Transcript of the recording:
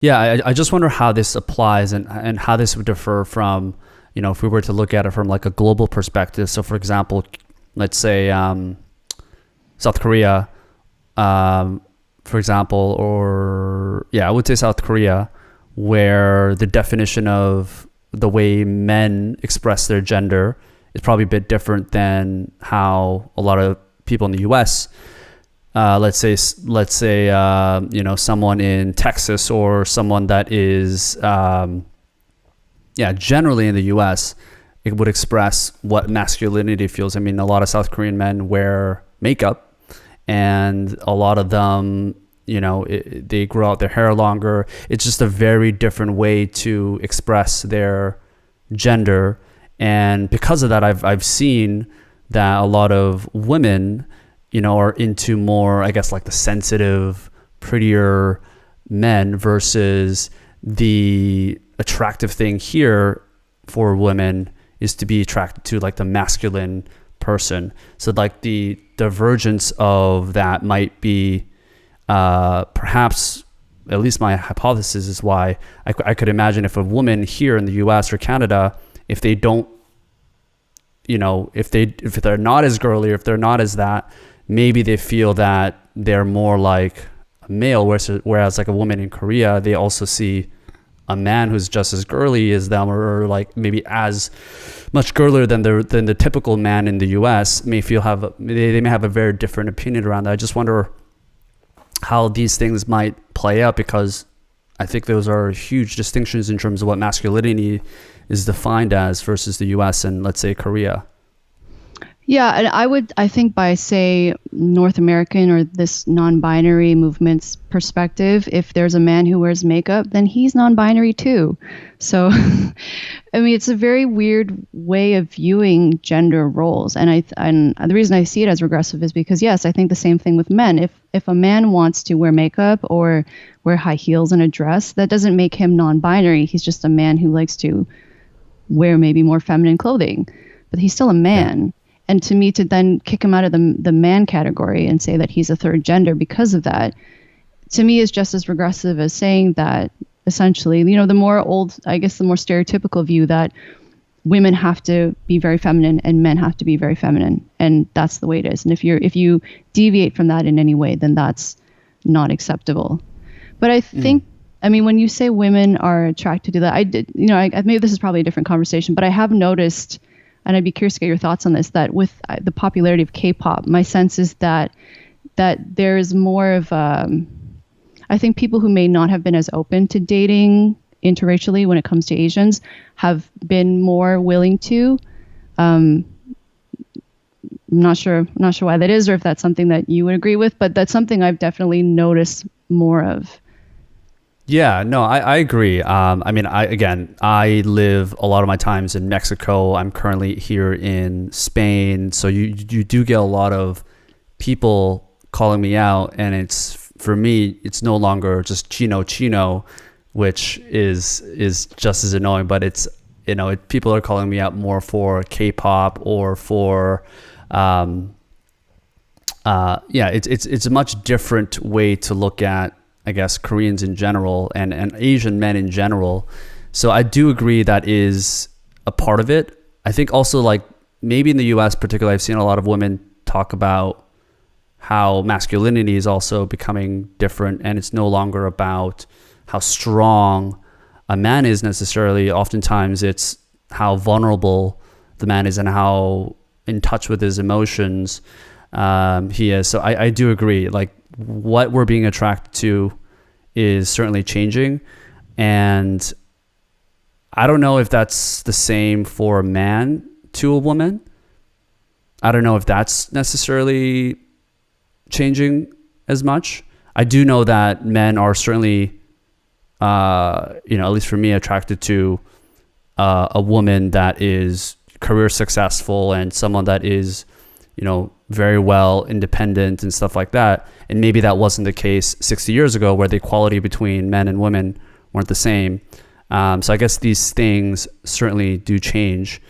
Yeah, I just wonder how this applies and how this would differ from, if we were to look at it from like a global perspective. So, for example, let's say South Korea, for example, or yeah, I would say South Korea, where the definition of the way men express their gender is probably a bit different than how a lot of people in the U.S. Let's say someone in Texas or someone that is generally in the U.S. it would express what masculinity feels. I mean, a lot of South Korean men wear makeup, and a lot of them, they grow out their hair longer. It's just a very different way to express their gender, and because of that, I've seen that a lot of women, are into more, I guess, like the sensitive, prettier men versus the attractive thing here for women is to be attracted to like the masculine person. So like the divergence of that might be perhaps, at least my hypothesis is why I could imagine if a woman here in the US or Canada, if they don't, if they're not as girly, or if they're not as that, maybe they feel that they're more like a male, whereas like a woman in Korea, they also see a man who's just as girly as them, or like maybe as much girlier than the typical man in the US. They may have a very different opinion around that. I just wonder how these things might play out, because I think those are huge distinctions in terms of what masculinity is defined as versus the US and, let's say, Korea. Yeah, and I think by, say, North American or this non-binary movement's perspective, if there's a man who wears makeup, then he's non-binary too. So, I mean, it's a very weird way of viewing gender roles. And the reason I see it as regressive is because, yes, I think the same thing with men. If a man wants to wear makeup or wear high heels and a dress, that doesn't make him non-binary. He's just a man who likes to wear maybe more feminine clothing, but he's still a man. Yeah. And to me, to then kick him out of the man category and say that he's a third gender because of that, to me is just as regressive as saying that essentially, the more stereotypical view that women have to be very feminine and men have to be very feminine, and that's the way it is. And if you deviate from that in any way, then that's not acceptable. But I think, I mean, when you say women are attracted to that, maybe this is probably a different conversation, but I have noticed, and I'd be curious to get your thoughts on this, that with the popularity of K-pop, my sense is that there is more of, I think people who may not have been as open to dating interracially when it comes to Asians have been more willing to. I'm not sure why that is, or if that's something that you would agree with, but that's something I've definitely noticed more of. Yeah, no, I agree. I mean, I live a lot of my times in Mexico. I'm currently here in Spain. So you do get a lot of people calling me out, and for me, it's no longer just chino, which is just as annoying, but it's, people are calling me out more for K-pop or for, it's a much different way to look at, I guess, Koreans in general and Asian men in general. So I do agree that is a part of it. I think also, like, maybe in the US particularly, I've seen a lot of women talk about how masculinity is also becoming different, and it's no longer about how strong a man is necessarily. Oftentimes it's how vulnerable the man is and how in touch with his emotions he is. So I do agree, like, what we're being attracted to is certainly changing, and I don't know if that's the same for a man to a woman. I don't know if that's necessarily changing as much. I do know that men are certainly, at least for me, attracted to a woman that is career successful and someone that is, very well independent and stuff like that. And maybe that wasn't the case 60 years ago, where the equality between men and women weren't the same. So I guess these things certainly do change.